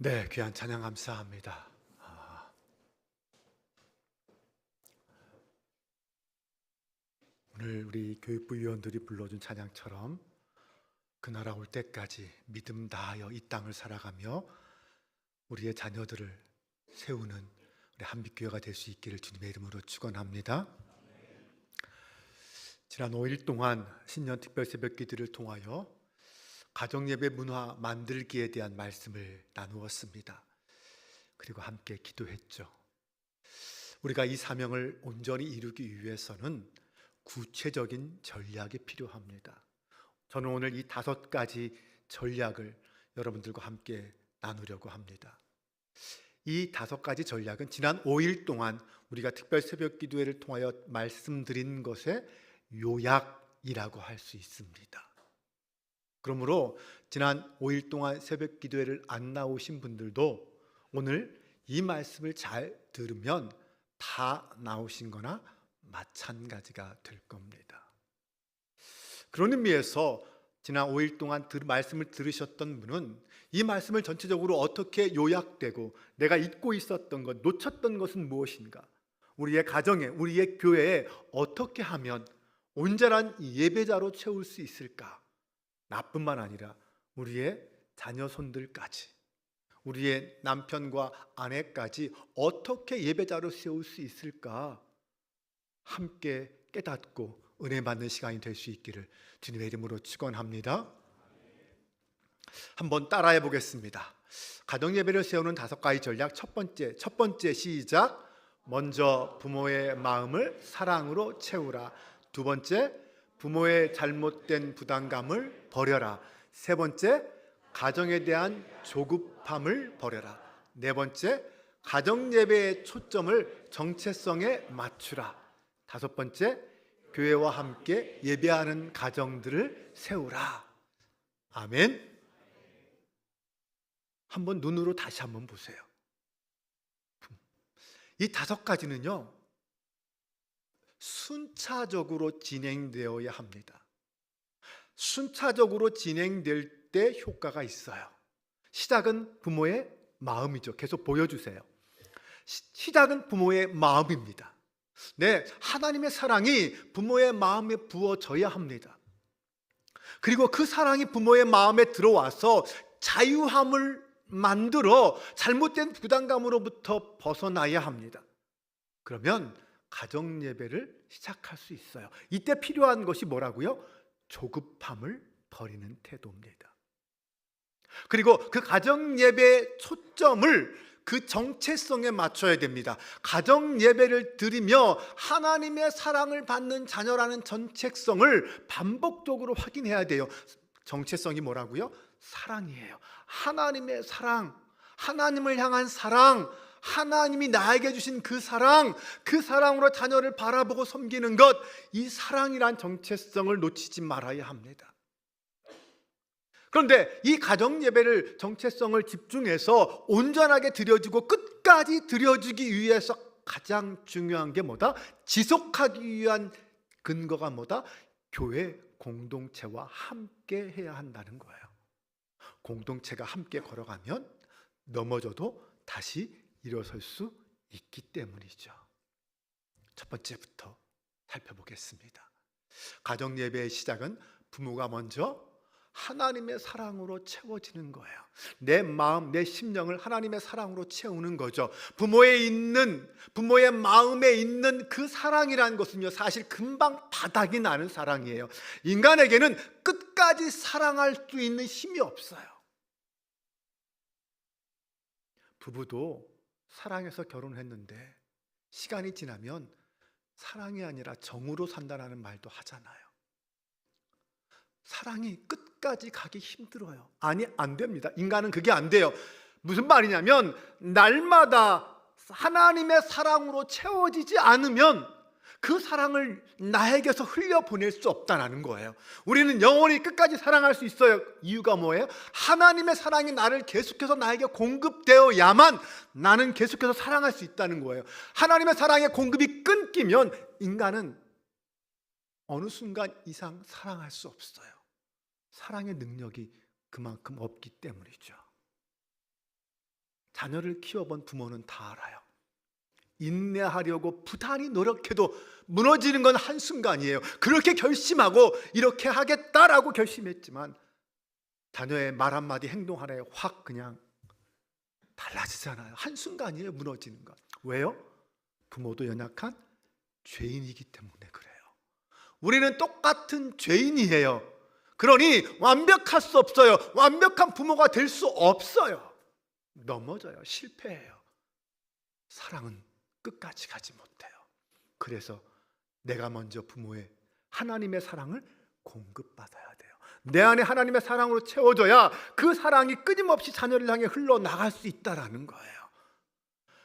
네, 귀한 찬양 감사합니다. 오늘 우리 교육부 위원들이 불러준 찬양처럼 그 나라 올 때까지 믿음 다하여 이 땅을 살아가며 우리의 자녀들을 세우는 우리 한빛교회가 될 수 있기를 주님의 이름으로 축원합니다. 지난 5일 동안 신년 특별 새벽 기도를 통하여 가정예배 문화 만들기에 대한 말씀을 나누었습니다. 그리고 함께 기도했죠. 우리가 이 사명을 온전히 이루기 위해서는 구체적인 전략이 필요합니다. 저는 오늘 이 5가지 전략을 여러분들과 함께 나누려고 합니다. 이 5가지 전략은 지난 5일 동안 우리가 특별 새벽 기도회를 통하여 말씀드린 것의 요약이라고 할 수 있습니다. 그러므로 지난 5일 동안 새벽 기도회를 안 나오신 분들도 오늘 이 말씀을 잘 들으면 다 나오신 거나 마찬가지가 될 겁니다. 그런 의미에서 지난 5일 동안 말씀을 들으셨던 분은 이 말씀을 전체적으로 어떻게 요약되고 내가 잊고 있었던 것, 놓쳤던 것은 무엇인가, 우리의 가정에, 우리의 교회에 어떻게 하면 온전한 예배자로 채울 수 있을까, 나뿐만 아니라 우리의 자녀손들까지, 우리의 남편과 아내까지 어떻게 예배자로 세울 수 있을까 함께 깨닫고 은혜 받는 시간이 될 수 있기를 주님의 이름으로 축원합니다. 한번 따라해 보겠습니다. 가정 예배를 세우는 5가지 전략. 첫 번째 시작. 먼저 부모의 마음을 사랑으로 채우라. 두 번째, 부모의 잘못된 부담감을 버려라. 세 번째, 가정에 대한 조급함을 버려라. 네 번째, 가정 예배의 초점을 정체성에 맞추라. 5번째, 교회와 함께 예배하는 가정들을 세우라. 아멘. 한번 눈으로 다시 한번 보세요. 이 5가지는요, 순차적으로 진행되어야 합니다. 순차적으로 진행될 때 효과가 있어요. 시작은 부모의 마음이죠. 계속 보여주세요. 시작은 부모의 마음입니다. 네, 하나님의 사랑이 부모의 마음에 부어져야 합니다. 그리고 그 사랑이 부모의 마음에 들어와서 자유함을 만들어 잘못된 부담감으로부터 벗어나야 합니다. 그러면 가정 예배를 시작할 수 있어요. 이때 필요한 것이 뭐라고요? 조급함을 버리는 태도입니다. 그리고 그 가정 예배의 초점을 그 정체성에 맞춰야 됩니다. 가정 예배를 드리며 하나님의 사랑을 받는 자녀라는 정체성을 반복적으로 확인해야 돼요. 정체성이 뭐라고요? 사랑이에요. 하나님의 사랑, 하나님을 향한 사랑, 하나님이 나에게 주신 그 사랑, 그 사랑으로 자녀를 바라보고 섬기는 것, 이 사랑이란 정체성을 놓치지 말아야 합니다. 그런데 이 가정 예배를 정체성을 집중해서 온전하게 드려주고 끝까지 드려주기 위해서 가장 중요한 게 뭐다? 지속하기 위한 근거가 뭐다? 교회 공동체와 함께 해야 한다는 거예요. 공동체가 함께 걸어가면 넘어져도 다시 일어설 수 있기 때문이죠. 첫 번째부터 살펴보겠습니다. 가정 예배의 시작은 부모가 먼저 하나님의 사랑으로 채워지는 거예요. 내 마음, 내 심령을 하나님의 사랑으로 채우는 거죠. 부모의 마음에 있는 그 사랑이라는 것은요, 사실 금방 바닥이 나는 사랑이에요. 인간에게는 끝까지 사랑할 수 있는 힘이 없어요. 부부도 사랑해서 결혼했는데 시간이 지나면 사랑이 아니라 정으로 산다는 말도 하잖아요. 사랑이 끝까지 가기 힘들어요. 아니, 안 됩니다. 인간은 그게 안 돼요. 무슨 말이냐면 날마다 하나님의 사랑으로 채워지지 않으면 그 사랑을 나에게서 흘려보낼 수 없다는 거예요. 우리는 영원히 끝까지 사랑할 수 있어요. 이유가 뭐예요? 하나님의 사랑이 나를 계속해서 나에게 공급되어야만 나는 계속해서 사랑할 수 있다는 거예요. 하나님의 사랑의 공급이 끊기면 인간은 어느 순간 이상 사랑할 수 없어요. 사랑의 능력이 그만큼 없기 때문이죠. 자녀를 키워본 부모는 다 알아요. 인내하려고 부단히 노력해도 무너지는 건 한순간이에요. 그렇게 결심하고 이렇게 하겠다라고 결심했지만 자녀의 말 한마디 행동 하나에 확 그냥 달라지잖아요. 한순간이에요, 무너지는 건. 왜요? 부모도 연약한 죄인이기 때문에 그래요. 우리는 똑같은 죄인이에요. 그러니 완벽할 수 없어요. 완벽한 부모가 될 수 없어요. 넘어져요. 실패해요. 사랑은 끝까지 가지 못해요. 그래서 내가 먼저 부모의 하나님의 사랑을 공급받아야 돼요. 내 안에 하나님의 사랑으로 채워져야 그 사랑이 끊임없이 자녀를 향해 흘러나갈 수 있다는 거예요.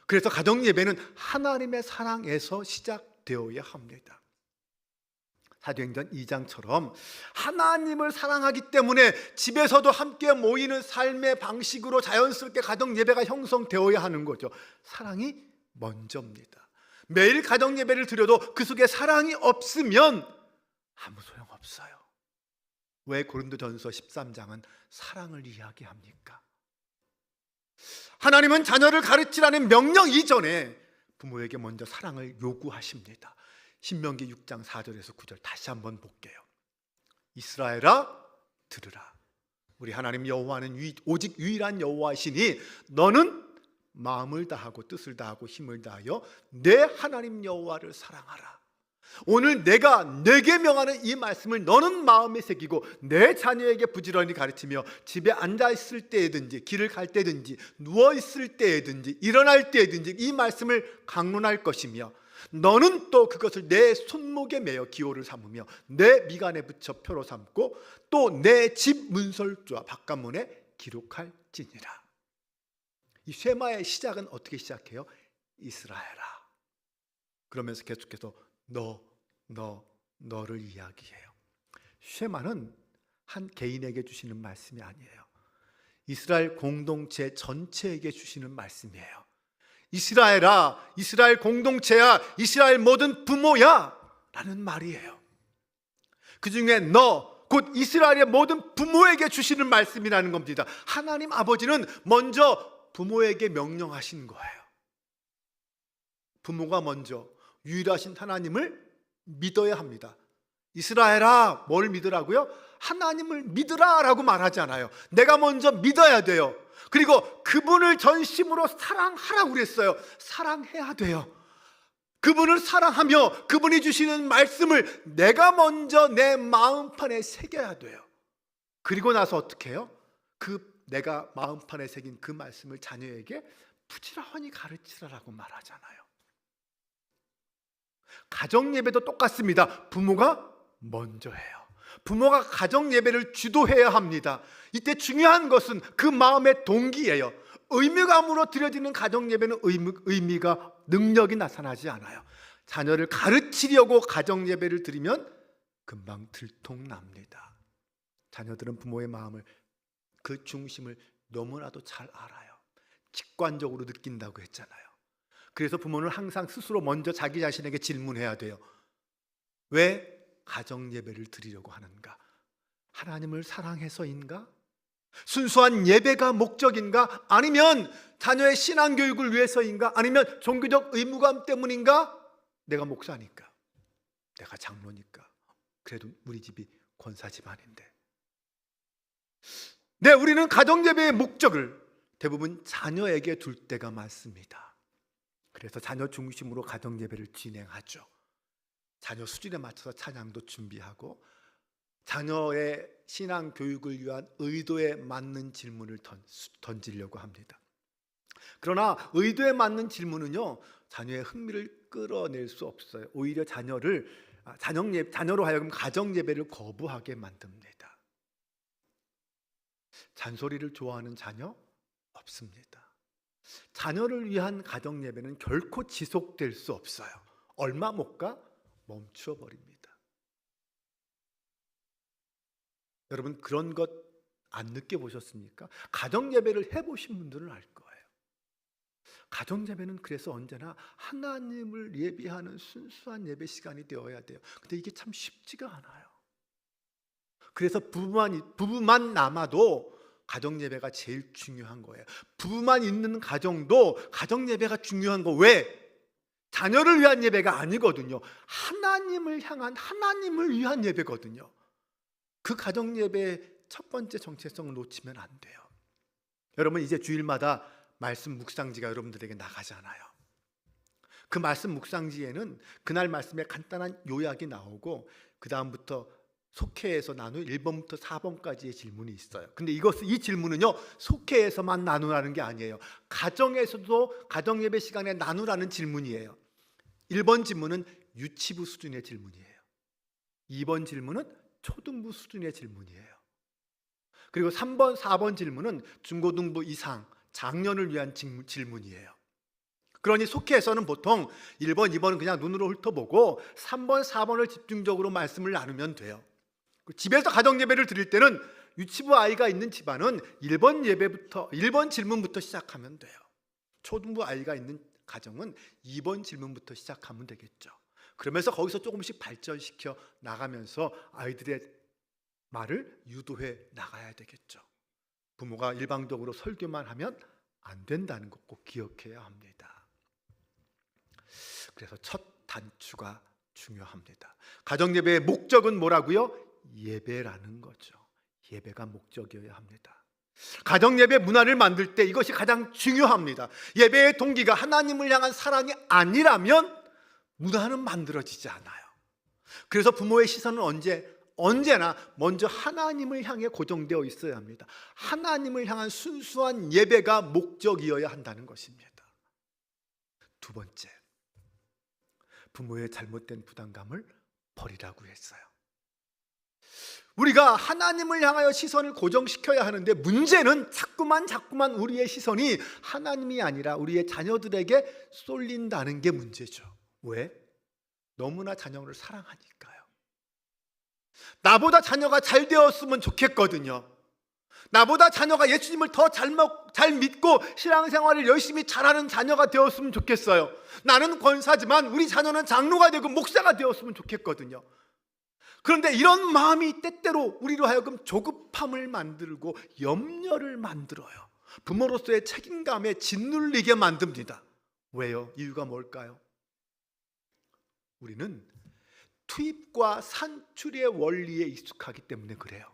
그래서 가정예배는 하나님의 사랑에서 시작되어야 합니다. 사도행전 2장처럼 하나님을 사랑하기 때문에 집에서도 함께 모이는 삶의 방식으로 자연스럽게 가정예배가 형성되어야 하는 거죠. 사랑이 먼저입니다. 매일 가정예배를 드려도 그 속에 사랑이 없으면 아무 소용없어요. 왜 고린도전서 13장은 사랑을 이야기합니까? 하나님은 자녀를 가르치라는 명령 이전에 부모에게 먼저 사랑을 요구하십니다. 신명기 6장 4절에서 9절 다시 한번 볼게요. 이스라엘아 들으라. 우리 하나님 여호와는 오직 유일한 여호와시니 너는 마음을 다하고 뜻을 다하고 힘을 다하여 내 하나님 여호와를 사랑하라. 오늘 내가 내게 명하는 이 말씀을 너는 마음에 새기고 내 자녀에게 부지런히 가르치며 집에 앉아 있을 때든지 길을 갈 때든지 누워 있을 때든지 일어날 때든지 이 말씀을 강론할 것이며 너는 또 그것을 내 손목에 매어 기호를 삼으며 내 미간에 붙여 표로 삼고 또 내 집 문설주와 바깥문에 기록할지니라. 이 쉐마의 시작은 어떻게 시작해요? 이스라엘아. 그러면서 계속해서 너를 이야기해요. 쉐마는 한 개인에게 주시는 말씀이 아니에요. 이스라엘 공동체 전체에게 주시는 말씀이에요. 이스라엘아, 이스라엘 공동체야, 이스라엘 모든 부모야 라는 말이에요. 그 중에 곧 이스라엘의 모든 부모에게 주시는 말씀이라는 겁니다. 하나님 아버지는 먼저 부모에게 명령하신 거예요. 부모가 먼저 유일하신 하나님을 믿어야 합니다. 이스라엘아, 뭘 믿으라고요? 하나님을 믿으라라고 말하지 않아요. 내가 먼저 믿어야 돼요. 그리고 그분을 전심으로 사랑하라고 그랬어요. 사랑해야 돼요. 그분을 사랑하며 그분이 주시는 말씀을 내가 먼저 내 마음판에 새겨야 돼요. 그리고 나서 어떻게 해요? 내가 마음판에 새긴 그 말씀을 자녀에게 부지런히 가르치라라고 말하잖아요. 가정예배도 똑같습니다. 부모가 먼저 해요. 부모가 가정예배를 주도해야 합니다. 이때 중요한 것은 그 마음의 동기예요. 의무감으로 드려지는 가정예배는 의미가 능력이 나타나지 않아요. 자녀를 가르치려고 가정예배를 드리면 금방 들통납니다. 자녀들은 부모의 마음을, 그 중심을 너무나도 잘 알아요. 직관적으로 느낀다고 했잖아요. 그래서 부모는 항상 스스로 먼저 자기 자신에게 질문해야 돼요. 왜 가정예배를 드리려고 하는가? 하나님을 사랑해서인가? 순수한 예배가 목적인가? 아니면 자녀의 신앙교육을 위해서인가? 아니면 종교적 의무감 때문인가? 내가 목사니까, 내가 장로니까, 그래도 우리 집이 권사 집안인데. 네, 우리는 가정예배의 목적을 대부분 자녀에게 둘 때가 많습니다. 그래서 자녀 중심으로 가정예배를 진행하죠. 자녀 수준에 맞춰서 찬양도 준비하고 자녀의 신앙 교육을 위한 의도에 맞는 질문을 던지려고 합니다. 그러나 의도에 맞는 질문은요, 자녀의 흥미를 끌어낼 수 없어요. 오히려 자녀로 하여금 가정예배를 거부하게 만듭니다. 잔소리를 좋아하는 자녀? 없습니다. 자녀를 위한 가정예배는 결코 지속될 수 없어요. 얼마 못 가 멈추어 버립니다. 여러분, 그런 것 안 느껴보셨습니까? 가정예배를 해보신 분들은 알 거예요. 가정예배는 그래서 언제나 하나님을 예배하는 순수한 예배 시간이 되어야 돼요. 근데 이게 참 쉽지가 않아요. 그래서 부부만 남아도 가정 예배가 제일 중요한 거예요. 부부만 있는 가정도 가정 예배가 중요한 거. 왜? 자녀를 위한 예배가 아니거든요. 하나님을 향한, 하나님을 위한 예배거든요. 그 가정 예배의 첫 번째 정체성을 놓치면 안 돼요. 여러분, 이제 주일마다 말씀 묵상지가 여러분들에게 나가잖아요. 그 말씀 묵상지에는 그날 말씀에 간단한 요약이 나오고 그 다음부터 속회에서 나눈 1번부터 4번까지의 질문이 있어요. 근데 이 질문은요, 속회에서만 나누라는 게 아니에요. 가정에서도 가정 예배 시간에 나누라는 질문이에요. 1번 질문은 유치부 수준의 질문이에요. 2번 질문은 초등부 수준의 질문이에요. 그리고 3번, 4번 질문은 중고등부 이상 장년을 위한 질문이에요. 그러니 속회에서는 보통 1번, 2번은 그냥 눈으로 훑어보고 3번, 4번을 집중적으로 말씀을 나누면 돼요. 집에서 가정 예배를 드릴 때는 유치부 아이가 있는 집안은 1번 질문부터 시작하면 돼요. 초등부 아이가 있는 가정은 2번 질문부터 시작하면 되겠죠. 그러면서 거기서 조금씩 발전시켜 나가면서 아이들의 말을 유도해 나가야 되겠죠. 부모가 일방적으로 설교만 하면 안 된다는 것 꼭 기억해야 합니다. 그래서 첫 단추가 중요합니다. 가정 예배의 목적은 뭐라고요? 예배라는 거죠. 예배가 목적이어야 합니다. 가정 예배 문화를 만들 때 이것이 가장 중요합니다. 예배의 동기가 하나님을 향한 사랑이 아니라면 문화는 만들어지지 않아요. 그래서 부모의 시선은 언제나 먼저 하나님을 향해 고정되어 있어야 합니다. 하나님을 향한 순수한 예배가 목적이어야 한다는 것입니다. 두 번째, 부모의 잘못된 부담감을 버리라고 했어요. 우리가 하나님을 향하여 시선을 고정시켜야 하는데 문제는 자꾸만 우리의 시선이 하나님이 아니라 우리의 자녀들에게 쏠린다는 게 문제죠. 왜? 너무나 자녀를 사랑하니까요. 나보다 자녀가 잘 되었으면 좋겠거든요. 나보다 자녀가 예수님을 더 잘 믿고 신앙생활을 열심히 잘하는 자녀가 되었으면 좋겠어요. 나는 권사지만 우리 자녀는 장로가 되고 목사가 되었으면 좋겠거든요. 그런데 이런 마음이 때때로 우리로 하여금 조급함을 만들고 염려를 만들어요. 부모로서의 책임감에 짓눌리게 만듭니다. 왜요? 이유가 뭘까요? 우리는 투입과 산출의 원리에 익숙하기 때문에 그래요.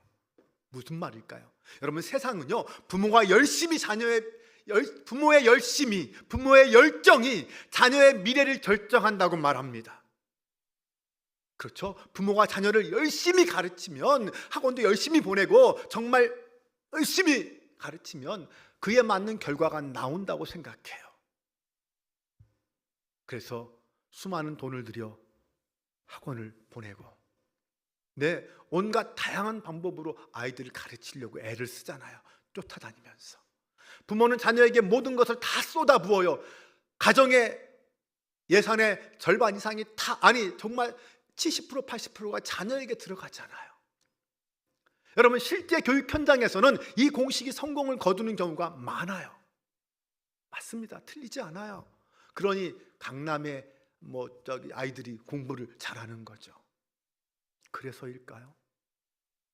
무슨 말일까요? 여러분, 세상은요, 부모의 열심이, 부모의 열정이 자녀의 미래를 결정한다고 말합니다. 그렇죠? 부모가 자녀를 열심히 가르치면, 학원도 열심히 보내고 정말 열심히 가르치면 그에 맞는 결과가 나온다고 생각해요. 그래서 수많은 돈을 들여 학원을 보내고 온갖 다양한 방법으로 아이들을 가르치려고 애를 쓰잖아요. 쫓아다니면서. 부모는 자녀에게 모든 것을 다 쏟아부어요. 가정의 예산의 절반 이상이 정말 70%, 80%가 자녀에게 들어가잖아요. 여러분, 실제 교육 현장에서는 이 공식이 성공을 거두는 경우가 많아요. 맞습니다. 틀리지 않아요. 그러니 강남의 아이들이 공부를 잘하는 거죠. 그래서일까요?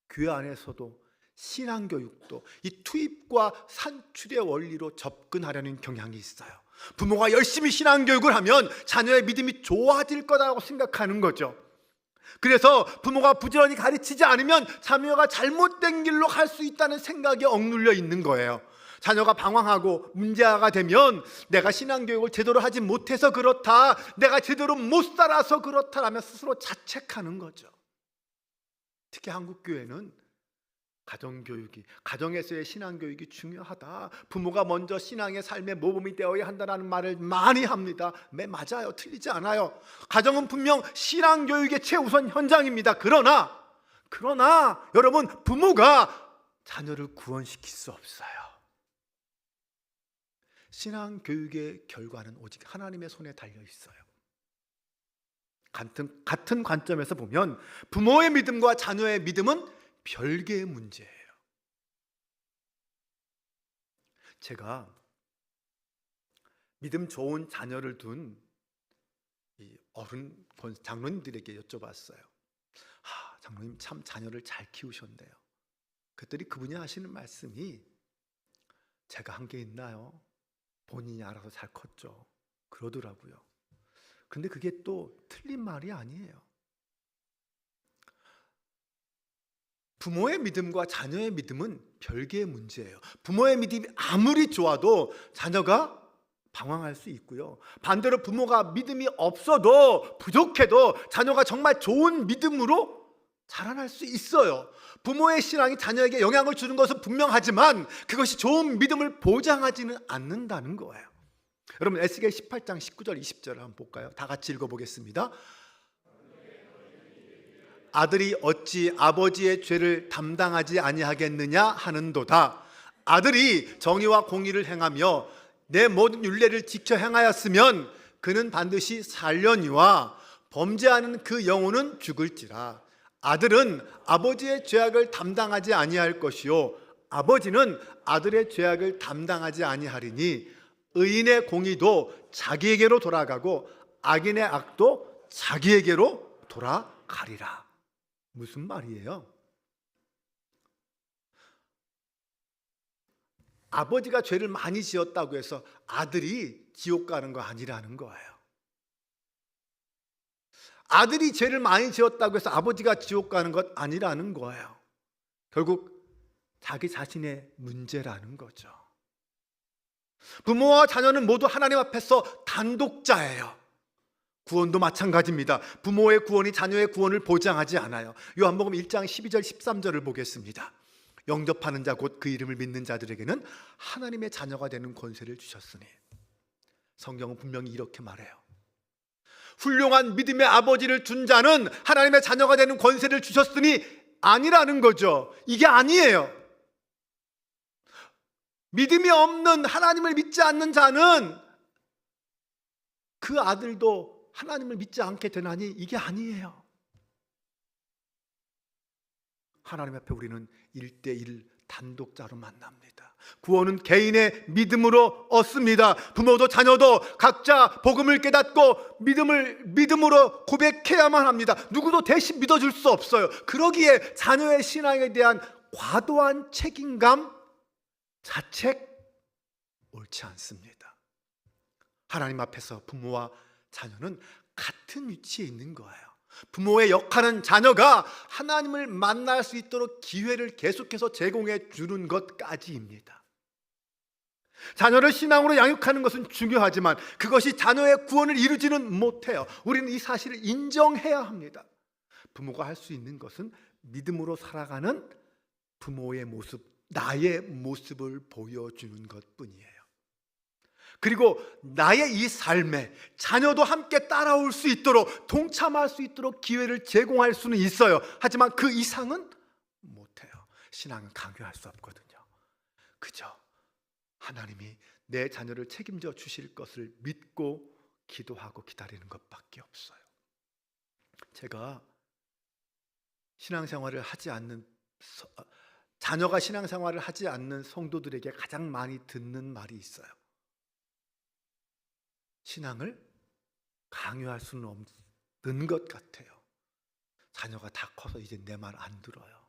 교회 안에서도 신앙교육도 이 투입과 산출의 원리로 접근하려는 경향이 있어요. 부모가 열심히 신앙교육을 하면 자녀의 믿음이 좋아질 거라고 생각하는 거죠. 그래서 부모가 부지런히 가르치지 않으면 자녀가 잘못된 길로 갈 수 있다는 생각에 억눌려 있는 거예요. 자녀가 방황하고 문제가 되면 내가 신앙교육을 제대로 하지 못해서 그렇다, 내가 제대로 못 살아서 그렇다라며 스스로 자책하는 거죠. 특히 한국교회는 가정에서의 신앙교육이 중요하다, 부모가 먼저 신앙의 삶의 모범이 되어야 한다는 말을 많이 합니다. 맞아요. 틀리지 않아요. 가정은 분명 신앙교육의 최우선 현장입니다. 그러나 여러분, 부모가 자녀를 구원시킬 수 없어요. 신앙교육의 결과는 오직 하나님의 손에 달려 있어요. 같은 관점에서 보면 부모의 믿음과 자녀의 믿음은 별개의 문제예요. 제가 믿음 좋은 자녀를 둔 이 장로님들에게 여쭤봤어요. 장로님 참 자녀를 잘 키우셨네요. 그랬더니 그분이 하시는 말씀이 제가 한 게 있나요? 본인이 알아서 잘 컸죠. 그러더라고요. 근데 그게 또 틀린 말이 아니에요. 부모의 믿음과 자녀의 믿음은 별개의 문제예요. 부모의 믿음이 아무리 좋아도 자녀가 방황할 수 있고요. 반대로 부모가 믿음이 없어도 부족해도 자녀가 정말 좋은 믿음으로 자라날 수 있어요. 부모의 신앙이 자녀에게 영향을 주는 것은 분명하지만 그것이 좋은 믿음을 보장하지는 않는다는 거예요. 여러분 에스겔 18장 19절 20절을 한번 볼까요? 다 같이 읽어보겠습니다. 아들이 어찌 아버지의 죄를 담당하지 아니하겠느냐 하는도다. 아들이 정의와 공의를 행하며 내 모든 율례를 지켜 행하였으면 그는 반드시 살려니와 범죄하는 그 영혼은 죽을지라. 아들은 아버지의 죄악을 담당하지 아니할 것이요 아버지는 아들의 죄악을 담당하지 아니하리니 의인의 공의도 자기에게로 돌아가고 악인의 악도 자기에게로 돌아가리라. 무슨 말이에요? 아버지가 죄를 많이 지었다고 해서 아들이 지옥 가는 거 아니라는 거예요. 아들이 죄를 많이 지었다고 해서 아버지가 지옥 가는 것 아니라는 거예요. 결국 자기 자신의 문제라는 거죠. 부모와 자녀는 모두 하나님 앞에서 단독자예요. 구원도 마찬가지입니다. 부모의 구원이 자녀의 구원을 보장하지 않아요. 요한복음 1장 12절 13절을 보겠습니다. 영접하는 자 곧 그 이름을 믿는 자들에게는 하나님의 자녀가 되는 권세를 주셨으니. 성경은 분명히 이렇게 말해요. 훌륭한 믿음의 아버지를 둔 자는 하나님의 자녀가 되는 권세를 주셨으니 아니라는 거죠. 이게 아니에요. 믿음이 없는 하나님을 믿지 않는 자는 그 아들도 하나님을 믿지 않게 되나니 이게 아니에요. 하나님 앞에 우리는 1대1 단독자로 만납니다. 구원은 개인의 믿음으로 얻습니다. 부모도 자녀도 각자 복음을 깨닫고 믿음으로 고백해야만 합니다. 누구도 대신 믿어줄 수 없어요. 그러기에 자녀의 신앙에 대한 과도한 책임감, 자책 옳지 않습니다. 하나님 앞에서 부모와 자녀는 같은 위치에 있는 거예요. 부모의 역할은 자녀가 하나님을 만날 수 있도록 기회를 계속해서 제공해 주는 것까지입니다. 자녀를 신앙으로 양육하는 것은 중요하지만 그것이 자녀의 구원을 이루지는 못해요. 우리는 이 사실을 인정해야 합니다. 부모가 할 수 있는 것은 믿음으로 살아가는 부모의 모습, 나의 모습을 보여주는 것뿐이에요. 그리고 나의 이 삶에 자녀도 함께 따라올 수 있도록 동참할 수 있도록 기회를 제공할 수는 있어요. 하지만 그 이상은 못해요. 신앙은 강요할 수 없거든요. 그저 하나님이 내 자녀를 책임져 주실 것을 믿고 기도하고 기다리는 것밖에 없어요. 제가 신앙생활을 하지 않는 자녀가 신앙생활을 하지 않는 성도들에게 가장 많이 듣는 말이 있어요. 신앙을 강요할 수는 없는 것 같아요. 자녀가 다 커서 이제 내 말 안 들어요.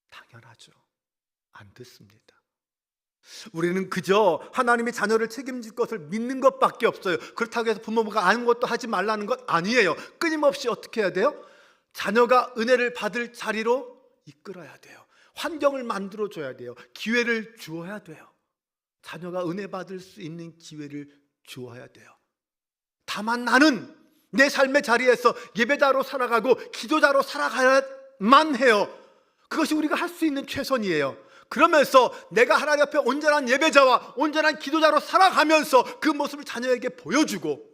당연하죠. 안 듣습니다. 우리는 그저 하나님이 자녀를 책임질 것을 믿는 것밖에 없어요. 그렇다고 해서 부모가 아무것도 하지 말라는 것 아니에요. 끊임없이 어떻게 해야 돼요? 자녀가 은혜를 받을 자리로 이끌어야 돼요. 환경을 만들어줘야 돼요. 기회를 주어야 돼요. 자녀가 은혜 받을 수 있는 기회를 주어야 돼요. 다만 나는 내 삶의 자리에서 예배자로 살아가고 기도자로 살아가야만 해요. 그것이 우리가 할 수 있는 최선이에요. 그러면서 내가 하나님 앞에 온전한 예배자와 온전한 기도자로 살아가면서 그 모습을 자녀에게 보여주고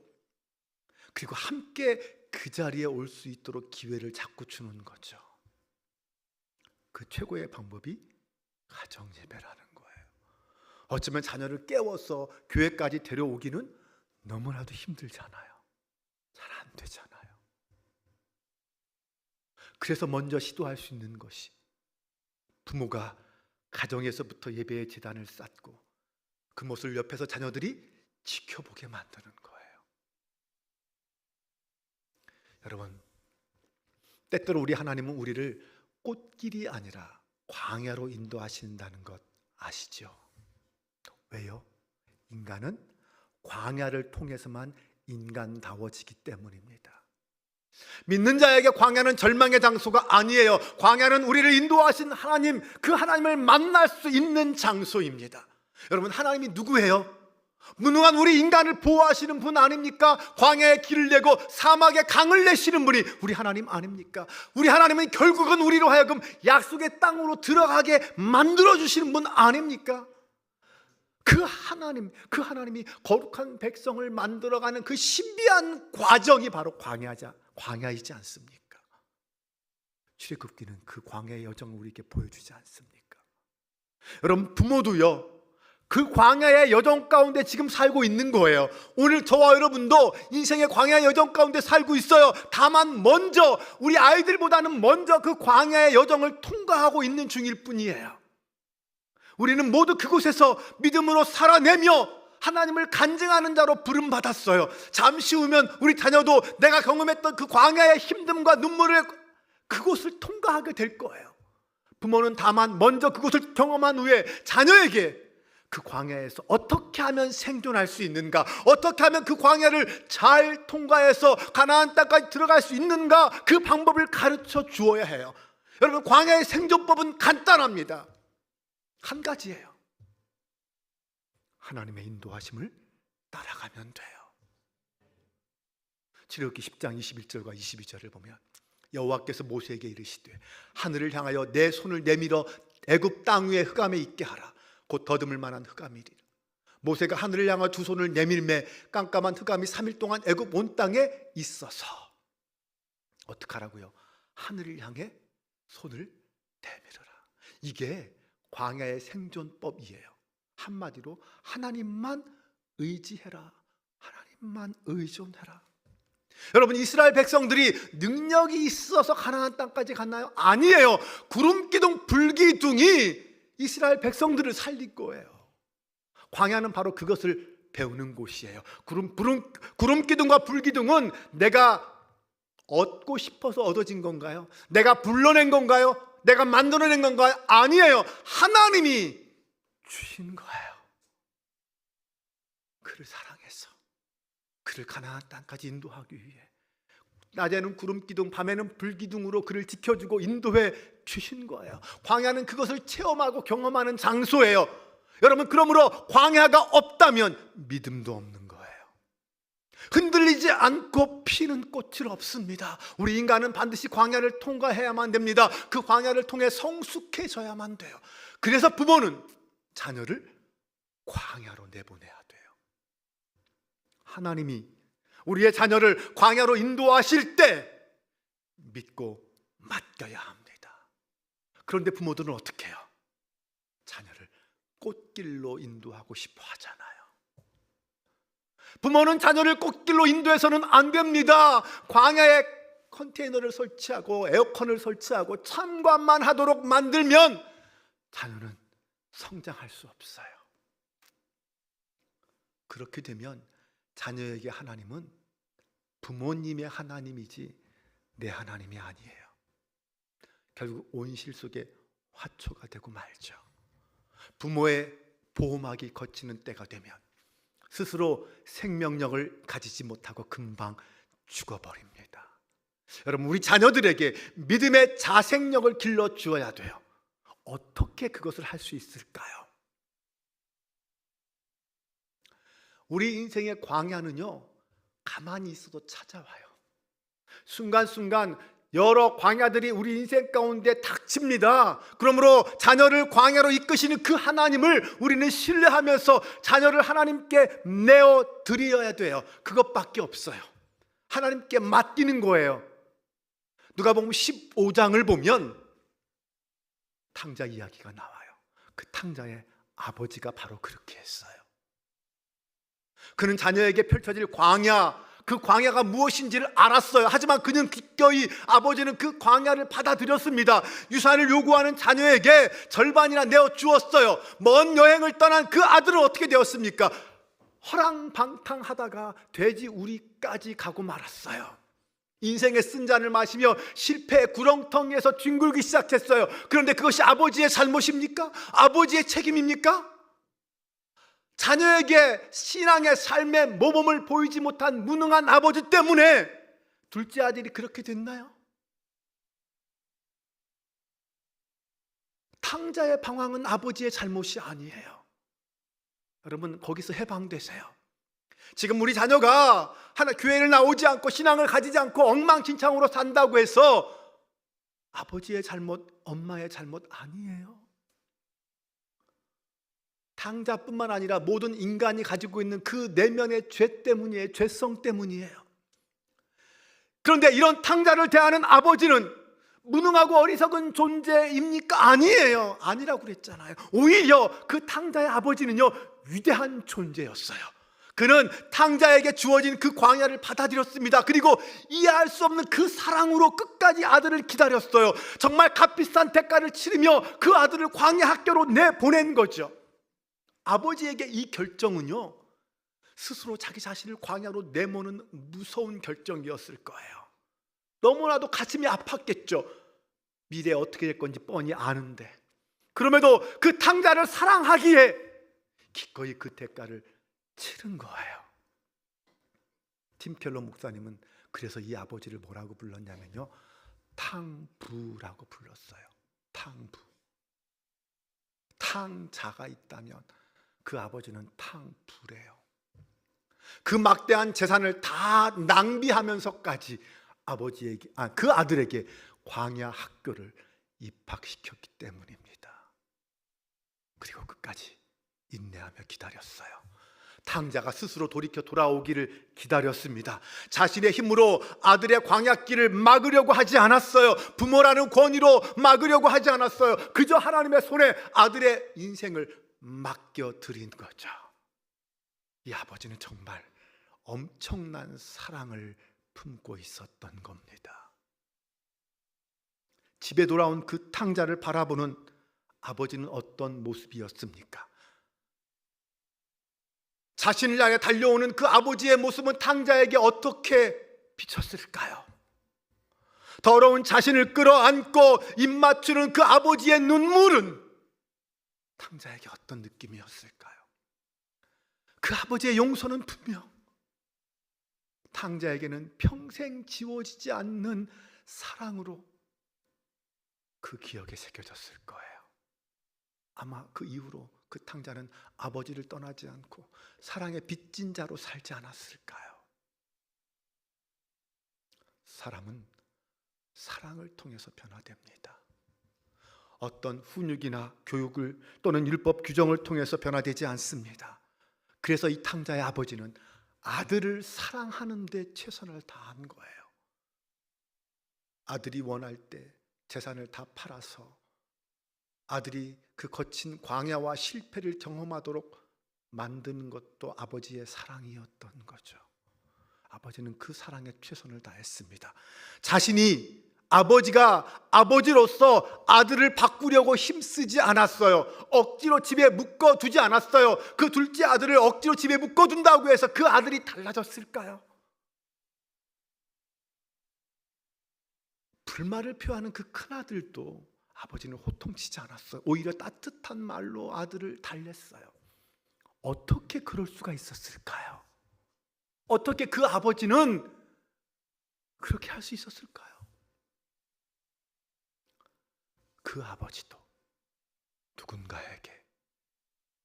그리고 함께 그 자리에 올 수 있도록 기회를 자꾸 주는 거죠. 그 최고의 방법이 가정 예배라는 거예요. 어쩌면 자녀를 깨워서 교회까지 데려오기는 너무나도 힘들잖아요. 잘 안 되잖아요. 그래서 먼저 시도할 수 있는 것이 부모가 가정에서부터 예배의 제단을 쌓고 그 모습을 옆에서 자녀들이 지켜보게 만드는 거예요. 여러분, 때때로 우리 하나님은 우리를 꽃길이 아니라 광야로 인도하신다는 것 아시죠? 왜요? 인간은 광야를 통해서만 인간다워지기 때문입니다. 믿는 자에게 광야는 절망의 장소가 아니에요. 광야는 우리를 인도하신 하나님, 그 하나님을 만날 수 있는 장소입니다. 여러분, 하나님이 누구예요? 무능한 우리 인간을 보호하시는 분 아닙니까? 광야에 길을 내고 사막에 강을 내시는 분이 우리 하나님 아닙니까? 우리 하나님은 결국은 우리로 하여금 약속의 땅으로 들어가게 만들어주시는 분 아닙니까? 그 하나님이 거룩한 백성을 만들어가는 그 신비한 과정이 바로 광야이지 않습니까? 출애굽기는 그 광야의 여정을 우리에게 보여주지 않습니까? 여러분, 부모도요, 그 광야의 여정 가운데 지금 살고 있는 거예요. 오늘 저와 여러분도 인생의 광야의 여정 가운데 살고 있어요. 다만 먼저, 우리 아이들보다는 먼저 그 광야의 여정을 통과하고 있는 중일 뿐이에요. 우리는 모두 그곳에서 믿음으로 살아내며 하나님을 간증하는 자로 부름받았어요. 잠시 후면 우리 자녀도 내가 경험했던 그 광야의 힘듦과 눈물을 그곳을 통과하게 될 거예요. 부모는 다만 먼저 그곳을 경험한 후에 자녀에게 그 광야에서 어떻게 하면 생존할 수 있는가, 어떻게 하면 그 광야를 잘 통과해서 가나안 땅까지 들어갈 수 있는가, 그 방법을 가르쳐 주어야 해요. 여러분, 광야의 생존법은 간단합니다. 한 가지예요. 하나님의 인도하심을 따라가면 돼요. 출애굽기 10장 21절과 22절을 보면 여호와께서 모세에게 이르시되 하늘을 향하여 내 손을 내밀어 애굽 땅 위에 흑암에 있게 하라. 곧 더듬을 만한 흑암이리라. 모세가 하늘을 향하여 두 손을 내밀매 깜깜한 흑암이 3일 동안 애굽 온 땅에 있어서 어떡하라고요? 하늘을 향해 손을 내밀어라. 이게 광야의 생존법이에요. 한마디로 하나님만 의지해라. 하나님만 의존해라. 여러분, 이스라엘 백성들이 능력이 있어서 가나안 땅까지 갔나요? 아니에요. 구름기둥 불기둥이 이스라엘 백성들을 살릴 거예요. 광야는 바로 그것을 배우는 곳이에요. 구름기둥과 불기둥은 내가 얻고 싶어서 얻어진 건가요? 내가 불러낸 건가요? 내가 만들어낸 건가요? 아니에요. 하나님이 주신 거예요. 그를 사랑해서 그를 가나안 땅까지 인도하기 위해 낮에는 구름기둥, 밤에는 불기둥으로 그를 지켜주고 인도해 주신 거예요. 광야는 그것을 체험하고 경험하는 장소예요. 여러분, 그러므로 광야가 없다면 믿음도 없는 거예요. 흔들리지 않고 피는 꽃은 없습니다. 우리 인간은 반드시 광야를 통과해야만 됩니다. 그 광야를 통해 성숙해져야만 돼요. 그래서 부모는 자녀를 광야로 내보내야 돼요. 하나님이 우리의 자녀를 광야로 인도하실 때 믿고 맡겨야 합니다. 그런데 부모들은 어떻게 해요? 자녀를 꽃길로 인도하고 싶어 하잖아요. 부모는 자녀를 꽃길로 인도해서는 안 됩니다. 광야에 컨테이너를 설치하고 에어컨을 설치하고 참관만 하도록 만들면 자녀는 성장할 수 없어요. 그렇게 되면 자녀에게 하나님은 부모님의 하나님이지 내 하나님이 아니에요. 결국 온실 속에 화초가 되고 말죠. 부모의 보호막이 거치는 때가 되면 스스로 생명력을 가지지 못하고 금방 죽어버립니다. 여러분, 우리 자녀들에게 믿음의 자생력을 길러주어야 돼요. 어떻게 그것을 할 수 있을까요? 우리 인생의 광야는요, 가만히 있어도 찾아와요. 순간순간 여러 광야들이 우리 인생 가운데 닥칩니다. 그러므로 자녀를 광야로 이끄시는 그 하나님을 우리는 신뢰하면서 자녀를 하나님께 내어드려야 돼요. 그것밖에 없어요. 하나님께 맡기는 거예요. 누가복음 15장을 보면 탕자 이야기가 나와요. 그 탕자의 아버지가 바로 그렇게 했어요. 그는 자녀에게 펼쳐질 광야, 그 광야가 무엇인지를 알았어요. 하지만 그는 기꺼이 아버지는 그 광야를 받아들였습니다. 유산을 요구하는 자녀에게 절반이나 내어주었어요. 먼 여행을 떠난 그 아들은 어떻게 되었습니까? 허랑방탕하다가 돼지 우리까지 가고 말았어요. 인생의 쓴 잔을 마시며 실패의 구렁텅이에서 뒹굴기 시작했어요. 그런데 그것이 아버지의 잘못입니까? 아버지의 책임입니까? 자녀에게 신앙의 삶의 모범을 보이지 못한 무능한 아버지 때문에 둘째 아들이 그렇게 됐나요? 탕자의 방황은 아버지의 잘못이 아니에요. 여러분, 거기서 해방되세요. 지금 우리 자녀가 교회를 나오지 않고 신앙을 가지지 않고 엉망진창으로 산다고 해서 아버지의 잘못, 엄마의 잘못 아니에요. 탕자뿐만 아니라 모든 인간이 가지고 있는 그 내면의 죄 때문이에요. 죄성 때문이에요. 그런데 이런 탕자를 대하는 아버지는 무능하고 어리석은 존재입니까? 아니에요. 아니라고 그랬잖아요. 오히려 그 탕자의 아버지는요, 위대한 존재였어요. 그는 탕자에게 주어진 그 광야를 받아들였습니다. 그리고 이해할 수 없는 그 사랑으로 끝까지 아들을 기다렸어요. 정말 값비싼 대가를 치르며 그 아들을 광야 학교로 내보낸 거죠. 아버지에게 이 결정은요, 스스로 자기 자신을 광야로 내모는 무서운 결정이었을 거예요. 너무나도 가슴이 아팠겠죠. 미래에 어떻게 될 건지 뻔히 아는데, 그럼에도 그 탕자를 사랑하기에 기꺼이 그 대가를 치른 거예요. 팀 켈러 목사님은 그래서 이 아버지를 뭐라고 불렀냐면요, 탕부라고 불렀어요. 탕부. 탕자가 있다면 그 아버지는 탕부래요. 그 막대한 재산을 다 낭비하면서까지 그 아들에게 광야 학교를 입학시켰기 때문입니다. 그리고 끝까지 인내하며 기다렸어요. 탕자가 스스로 돌이켜 돌아오기를 기다렸습니다. 자신의 힘으로 아들의 광야길을 막으려고 하지 않았어요. 부모라는 권위로 막으려고 하지 않았어요. 그저 하나님의 손에 아들의 인생을 맡겨드린 거죠. 이 아버지는 정말 엄청난 사랑을 품고 있었던 겁니다. 집에 돌아온 그 탕자를 바라보는 아버지는 어떤 모습이었습니까? 자신을 향해 달려오는 그 아버지의 모습은 탕자에게 어떻게 비쳤을까요? 더러운 자신을 끌어안고 입맞추는 그 아버지의 눈물은 탕자에게 어떤 느낌이었을까요? 그 아버지의 용서는 분명 탕자에게는 평생 지워지지 않는 사랑으로 그 기억에 새겨졌을 거예요. 아마 그 이후로 그 탕자는 아버지를 떠나지 않고 사랑의 빚진 자로 살지 않았을까요? 사람은 사랑을 통해서 변화됩니다. 어떤 훈육이나 교육을 또는 율법 규정을 통해서 변화되지 않습니다. 그래서 이 탕자의 아버지는 아들을 사랑하는 데 최선을 다한 거예요. 아들이 원할 때 재산을 다 팔아서 아들이 그 거친 광야와 실패를 경험하도록 만드는 것도 아버지의 사랑이었던 거죠. 아버지는 그 사랑에 최선을 다했습니다. 자신이 아버지가 아버지로서 아들을 바꾸려고 힘쓰지 않았어요. 억지로 집에 묶어두지 않았어요. 그 둘째 아들을 억지로 집에 묶어둔다고 해서 그 아들이 달라졌을까요? 불만을 표하는 그 큰아들도 아버지는 호통치지 않았어요. 오히려 따뜻한 말로 아들을 달랬어요. 어떻게 그럴 수가 있었을까요? 어떻게 그 아버지는 그렇게 할 수 있었을까요? 그 아버지도 누군가에게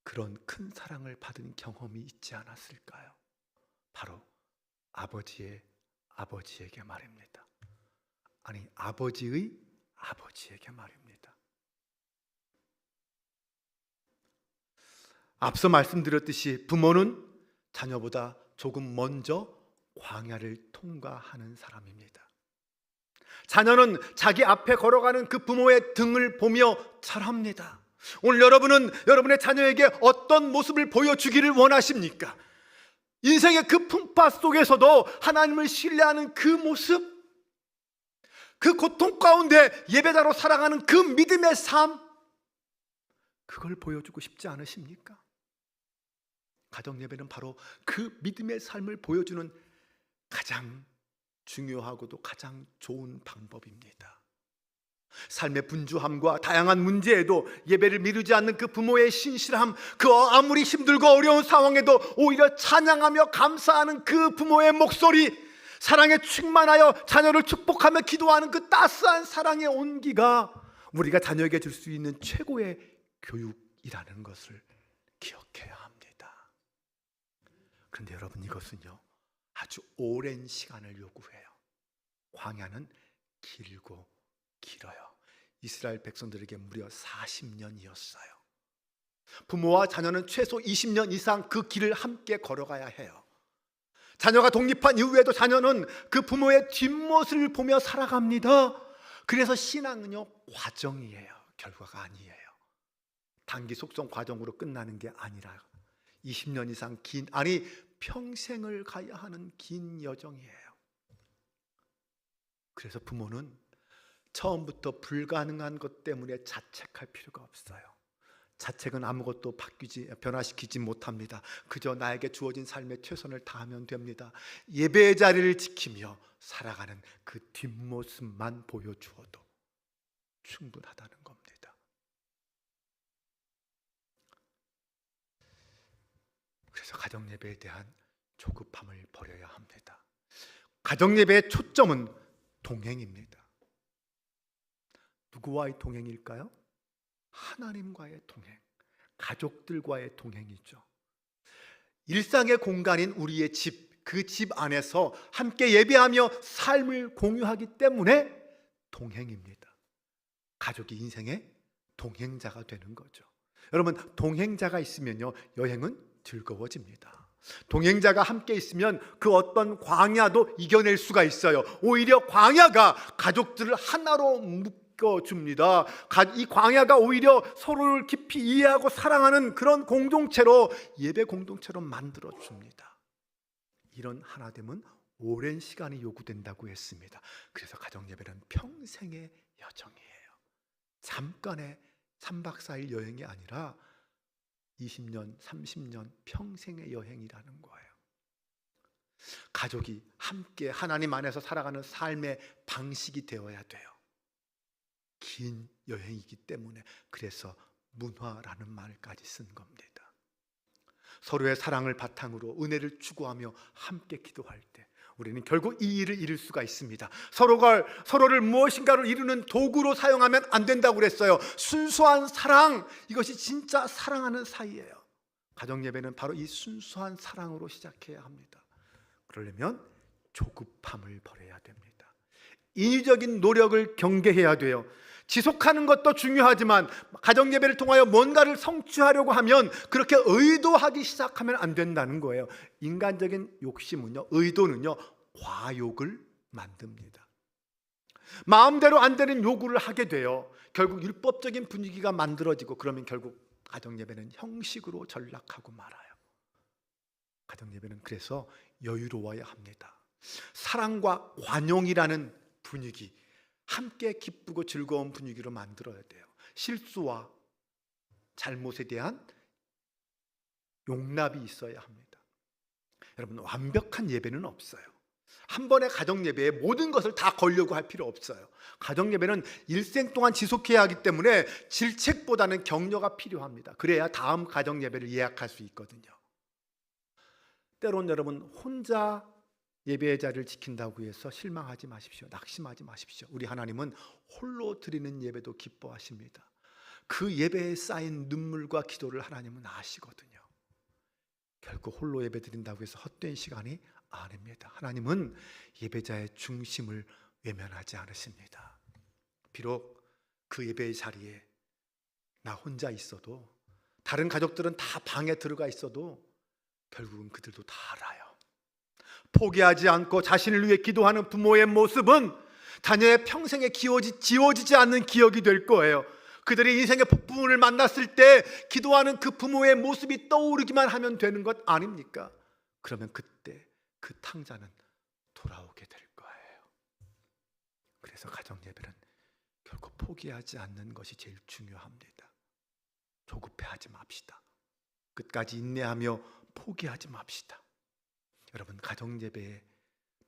그런 큰 사랑을 받은 경험이 있지 않았을까요? 바로 아버지에게 말입니다. 아니, 아버지의 아버지에게 말입니다. 앞서 말씀드렸듯이 부모는 자녀보다 조금 먼저 광야를 통과하는 사람입니다. 자녀는 자기 앞에 걸어가는 그 부모의 등을 보며 자랍니다. 오늘 여러분은 여러분의 자녀에게 어떤 모습을 보여주기를 원하십니까? 인생의 그 풍파 속에서도 하나님을 신뢰하는 그 모습, 그 고통 가운데 예배자로 살아가는 그 믿음의 삶, 그걸 보여주고 싶지 않으십니까? 가정 예배는 바로 그 믿음의 삶을 보여주는 가장 중요하고도 가장 좋은 방법입니다. 삶의 분주함과 다양한 문제에도 예배를 미루지 않는 그 부모의 신실함, 그 아무리 힘들고 어려운 상황에도 오히려 찬양하며 감사하는 그 부모의 목소리, 사랑에 충만하여 자녀를 축복하며 기도하는 그 따스한 사랑의 온기가 우리가 자녀에게 줄 수 있는 최고의 교육이라는 것을 기억해야 합니다. 그런데 여러분, 이것은요 아주 오랜 시간을 요구해요. 광야는 길고 길어요. 이스라엘 백성들에게 무려 40년이었어요. 부모와 자녀는 최소 20년 이상 그 길을 함께 걸어가야 해요. 자녀가 독립한 이후에도 자녀는 그 부모의 뒷모습을 보며 살아갑니다. 그래서 신앙은요 과정이에요. 결과가 아니에요. 단기 속성 과정으로 끝나는 게 아니라 20년 이상 평생을 가야 하는 긴 여정이에요. 그래서 부모는 처음부터 불가능한 것 때문에 자책할 필요가 없어요. 자책은 아무것도 변화시키지 못합니다. 그저 나에게 주어진 삶의 최선을 다하면 됩니다. 예배의 자리를 지키며 살아가는 그 뒷모습만 보여주어도 충분하다는 겁니다. 그래서 가정예배에 대한 조급함을 버려야 합니다. 가정예배의 초점은 동행입니다. 누구와의 동행일까요? 하나님과의 동행, 가족들과의 동행이죠. 일상의 공간인 우리의 집, 그 집 안에서 함께 예배하며 삶을 공유하기 때문에 동행입니다. 가족이 인생의 동행자가 되는 거죠. 여러분, 동행자가 있으면요 여행은 즐거워집니다. 동행자가 함께 있으면 그 어떤 광야도 이겨낼 수가 있어요. 오히려 광야가 가족들을 하나로 묶어줍니다. 이 광야가 오히려 서로를 깊이 이해하고 사랑하는 그런 공동체로, 예배 공동체로 만들어줍니다. 이런 하나됨은 오랜 시간이 요구된다고 했습니다. 그래서 가정예배는 평생의 여정이에요. 잠깐의 3박 4일 여행이 아니라 20년, 30년 평생의 여행이라는 거예요. 가족이 함께 하나님 안에서 살아가는 삶의 방식이 되어야 돼요. 긴 여행이기 때문에 그래서 문화라는 말까지 쓴 겁니다. 서로의 사랑을 바탕으로 은혜를 추구하며 함께 기도할 때 우리는 결국 이 일을 이룰 수가 있습니다. 서로를 무엇인가를 이루는 도구로 사용하면 안 된다고 그랬어요. 순수한 사랑, 이것이 진짜 사랑하는 사이예요. 가정예배는 바로 이 순수한 사랑으로 시작해야 합니다. 그러려면 조급함을 버려야 됩니다. 인위적인 노력을 경계해야 돼요. 지속하는 것도 중요하지만 가정예배를 통하여 뭔가를 성취하려고 하면 그렇게 의도하기 시작하면 안 된다는 거예요. 인간적인 욕심은요, 의도는요 과욕을 만듭니다. 마음대로 안 되는 요구를 하게 돼요. 결국 율법적인 분위기가 만들어지고, 그러면 결국 가정예배는 형식으로 전락하고 말아요. 가정예배는 그래서 여유로워야 합니다. 사랑과 관용이라는 분위기, 함께 기쁘고 즐거운 분위기로 만들어야 돼요. 실수와 잘못에 대한 용납이 있어야 합니다. 여러분, 완벽한 예배는 없어요. 한 번의 가정예배에 모든 것을 다 걸려고 할 필요 없어요. 가정예배는 일생 동안 지속해야 하기 때문에 질책보다는 격려가 필요합니다. 그래야 다음 가정예배를 예약할 수 있거든요. 때론 여러분, 혼자 예배의 자리를 지킨다고 해서 실망하지 마십시오. 낙심하지 마십시오. 우리 하나님은 홀로 드리는 예배도 기뻐하십니다. 그 예배에 쌓인 눈물과 기도를 하나님은 아시거든요. 결국 홀로 예배 드린다고 해서 헛된 시간이 아닙니다. 하나님은 예배자의 중심을 외면하지 않으십니다. 비록 그 예배의 자리에 나 혼자 있어도, 다른 가족들은 다 방에 들어가 있어도 결국은 그들도 다 알아요. 포기하지 않고 자신을 위해 기도하는 부모의 모습은 자녀의 평생에 지워지지 않는 기억이 될 거예요. 그들이 인생의 폭풍을 만났을 때 기도하는 그 부모의 모습이 떠오르기만 하면 되는 것 아닙니까? 그러면 그때 그 탕자는 돌아오게 될 거예요. 그래서 가정예배는 결코 포기하지 않는 것이 제일 중요합니다. 조급해하지 맙시다. 끝까지 인내하며 포기하지 맙시다. 여러분, 가정예배에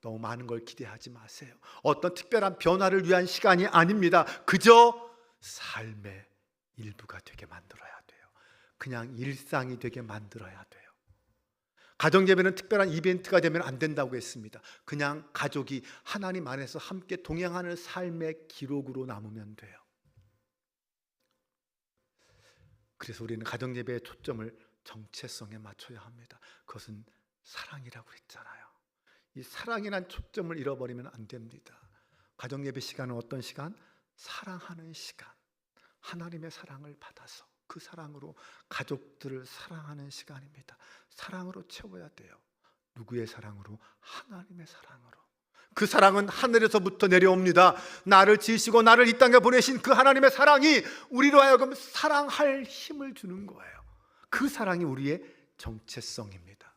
너무 많은 걸 기대하지 마세요. 어떤 특별한 변화를 위한 시간이 아닙니다. 그저 삶의 일부가 되게 만들어야 돼요. 그냥 일상이 되게 만들어야 돼요. 가정예배는 특별한 이벤트가 되면 안 된다고 했습니다. 그냥 가족이 하나님 안에서 함께 동행하는 삶의 기록으로 남으면 돼요. 그래서 우리는 가정예배의 초점을 정체성에 맞춰야 합니다. 그것은 사랑이라고 했잖아요. 이 사랑이란 초점을 잃어버리면 안 됩니다. 가정예배 시간은 어떤 시간? 사랑하는 시간. 하나님의 사랑을 받아서 그 사랑으로 가족들을 사랑하는 시간입니다. 사랑으로 채워야 돼요. 누구의 사랑으로? 하나님의 사랑으로. 그 사랑은 하늘에서부터 내려옵니다. 나를 지으시고 나를 이 땅에 보내신 그 하나님의 사랑이 우리로 하여금 사랑할 힘을 주는 거예요. 그 사랑이 우리의 정체성입니다.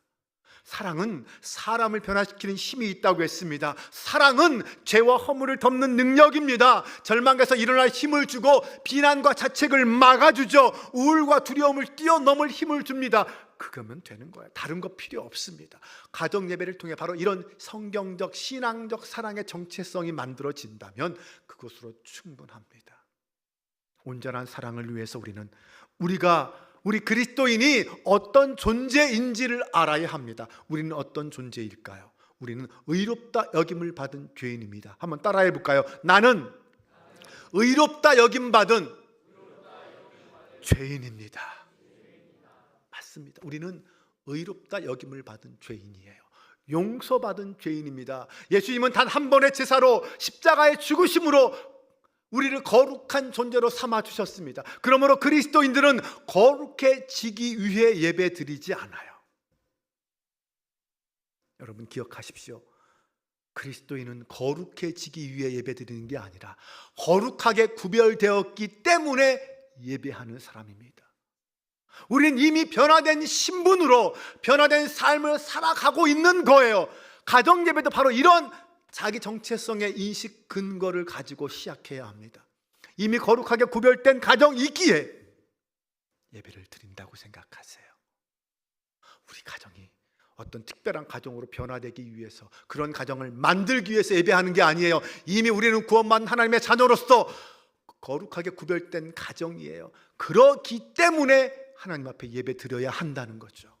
사랑은 사람을 변화시키는 힘이 있다고 했습니다. 사랑은 죄와 허물을 덮는 능력입니다. 절망에서 일어날 힘을 주고 비난과 자책을 막아주죠. 우울과 두려움을 뛰어넘을 힘을 줍니다. 그거면 되는 거예요. 다른 거 필요 없습니다. 가정 예배를 통해 바로 이런 성경적 신앙적 사랑의 정체성이 만들어진다면 그것으로 충분합니다. 온전한 사랑을 위해서 우리 그리스도인이 어떤 존재인지를 알아야 합니다. 우리는 어떤 존재일까요? 우리는 의롭다 여김을 받은 죄인입니다. 한번 따라해 볼까요? 나는 의롭다 여김 받은 죄인입니다. 맞습니다. 우리는 의롭다 여김을 받은 죄인이에요. 용서받은 죄인입니다. 예수님은 단 한 번의 제사로 십자가의 죽으심으로 우리를 거룩한 존재로 삼아주셨습니다. 그러므로 그리스도인들은 거룩해지기 위해 예배드리지 않아요. 여러분 기억하십시오. 그리스도인은 거룩해지기 위해 예배드리는 게 아니라 거룩하게 구별되었기 때문에 예배하는 사람입니다. 우리는 이미 변화된 신분으로 변화된 삶을 살아가고 있는 거예요. 가정예배도 바로 이런 자기 정체성의 인식 근거를 가지고 시작해야 합니다. 이미 거룩하게 구별된 가정이기에 예배를 드린다고 생각하세요. 우리 가정이 어떤 특별한 가정으로 변화되기 위해서 그런 가정을 만들기 위해서 예배하는 게 아니에요. 이미 우리는 구원받은 하나님의 자녀로서 거룩하게 구별된 가정이에요. 그렇기 때문에 하나님 앞에 예배 드려야 한다는 거죠.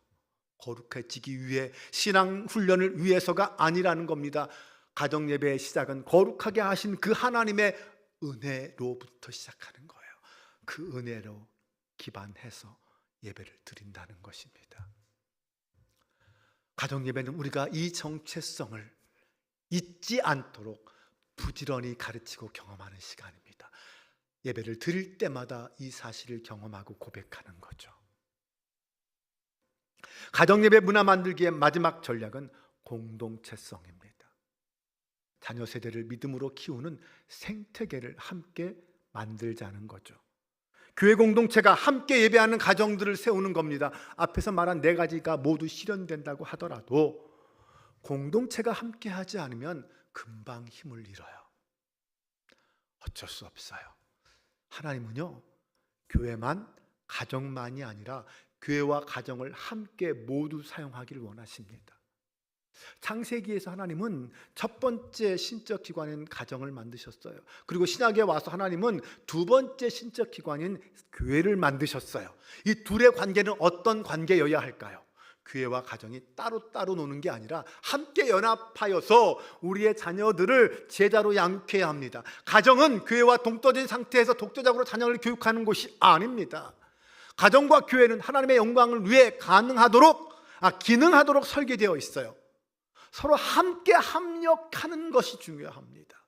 거룩해지기 위해 신앙 훈련을 위해서가 아니라는 겁니다. 가정 예배의 시작은 거룩하게 하신 그 하나님의 은혜로부터 시작하는 거예요. 그 은혜로 기반해서 예배를 드린다는 것입니다. 가정 예배는 우리가 이 정체성을 잊지 않도록 부지런히 가르치고 경험하는 시간입니다. 예배를 드릴 때마다 이 사실을 경험하고 고백하는 거죠. 가정 예배 문화 만들기의 마지막 전략은 공동체성입니다. 자녀 세대를 믿음으로 키우는 생태계를 함께 만들자는 거죠. 교회 공동체가 함께 예배하는 가정들을 세우는 겁니다. 앞에서 말한 네 가지가 모두 실현된다고 하더라도 공동체가 함께 하지 않으면 금방 힘을 잃어요. 어쩔 수 없어요. 하나님은요, 교회만, 가정만이 아니라 교회와 가정을 함께 모두 사용하기를 원하십니다. 창세기에서 하나님은 첫 번째 신적 기관인 가정을 만드셨어요. 그리고 신약에 와서 하나님은 두 번째 신적 기관인 교회를 만드셨어요. 이 둘의 관계는 어떤 관계여야 할까요? 교회와 가정이 따로따로 노는 게 아니라 함께 연합하여서 우리의 자녀들을 제자로 양육해야 합니다. 가정은 교회와 동떨어진 상태에서 독자적으로 자녀를 교육하는 곳이 아닙니다. 가정과 교회는 하나님의 영광을 위해 기능하도록 설계되어 있어요. 서로 함께 합력하는 것이 중요합니다.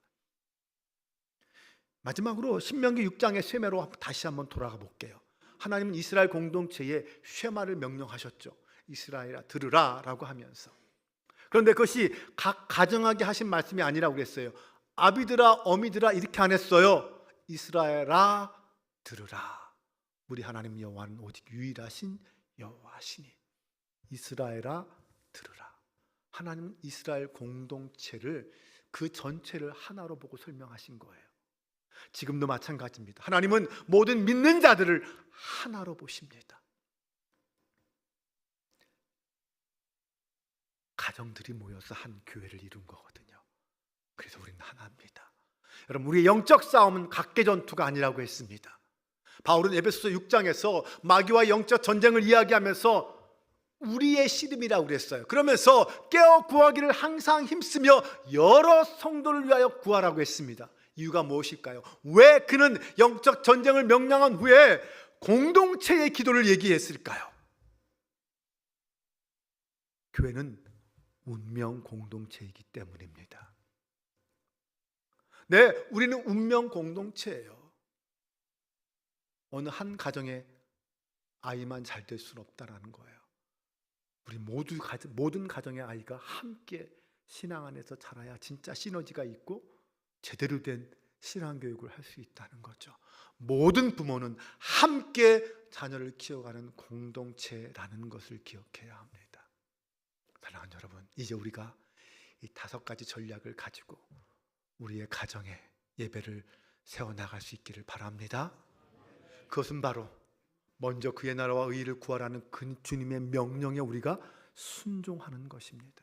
마지막으로 신명기 6장의 쇠매로 다시 한번 돌아가 볼게요. 하나님은 이스라엘 공동체에 쇠마를 명령하셨죠. 이스라엘아 들으라 라고 하면서. 그런데 그것이 각 가정하게 하신 말씀이 아니라고 그랬어요. 아비들아 어미들아 이렇게 안 했어요. 이스라엘아 들으라. 우리 하나님 여호와는 오직 유일하신 여호와시니 이스라엘아 들으라. 하나님은 이스라엘 공동체를 그 전체를 하나로 보고 설명하신 거예요. 지금도 마찬가지입니다. 하나님은 모든 믿는 자들을 하나로 보십니다. 가정들이 모여서 한 교회를 이룬 거거든요. 그래서 우리는 하나입니다. 여러분, 우리의 영적 싸움은 각계 전투가 아니라고 했습니다. 바울은 에베소서 6장에서 마귀와 영적 전쟁을 이야기하면서 우리의 씨름이라고 그랬어요. 그러면서 깨어 구하기를 항상 힘쓰며 여러 성도를 위하여 구하라고 했습니다. 이유가 무엇일까요? 왜 그는 영적 전쟁을 명령한 후에 공동체의 기도를 얘기했을까요? 교회는 운명 공동체이기 때문입니다. 네, 우리는 운명 공동체예요. 어느 한 가정의 아이만 잘 될 수는 없다라는 거예요. 우리 모든 가정의 아이가 함께 신앙 안에서 자라야 진짜 시너지가 있고 제대로 된 신앙 교육을 할 수 있다는 거죠. 모든 부모는 함께 자녀를 키워가는 공동체라는 것을 기억해야 합니다. 사랑하는 여러분, 이제 우리가 이 5가지 전략을 가지고 우리의 가정에 예배를 세워나갈 수 있기를 바랍니다. 그것은 바로 먼저 그의 나라와 의의를 구하라는 그 주님의 명령에 우리가 순종하는 것입니다.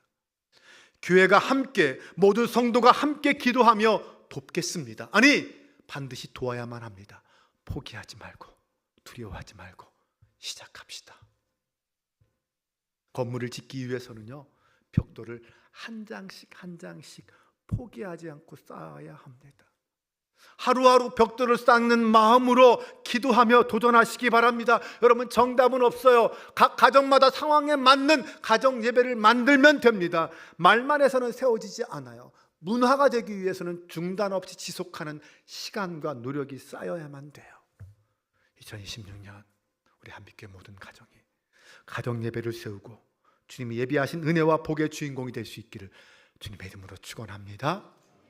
교회가 함께, 모든 성도가 함께 기도하며 돕겠습니다. 아니, 반드시 도와야만 합니다. 포기하지 말고, 두려워하지 말고 시작합시다. 건물을 짓기 위해서는요, 벽돌을 한 장씩 한 장씩 포기하지 않고 쌓아야 합니다. 하루하루 벽돌을 쌓는 마음으로 기도하며 도전하시기 바랍니다. 여러분, 정답은 없어요. 각 가정마다 상황에 맞는 가정 예배를 만들면 됩니다. 말만 해서는 세워지지 않아요. 문화가 되기 위해서는 중단 없이 지속하는 시간과 노력이 쌓여야만 돼요. 2026년 우리 한빛교회 모든 가정이 가정 예배를 세우고 주님이 예비하신 은혜와 복의 주인공이 될 수 있기를 주님의 이름으로 축원합니다.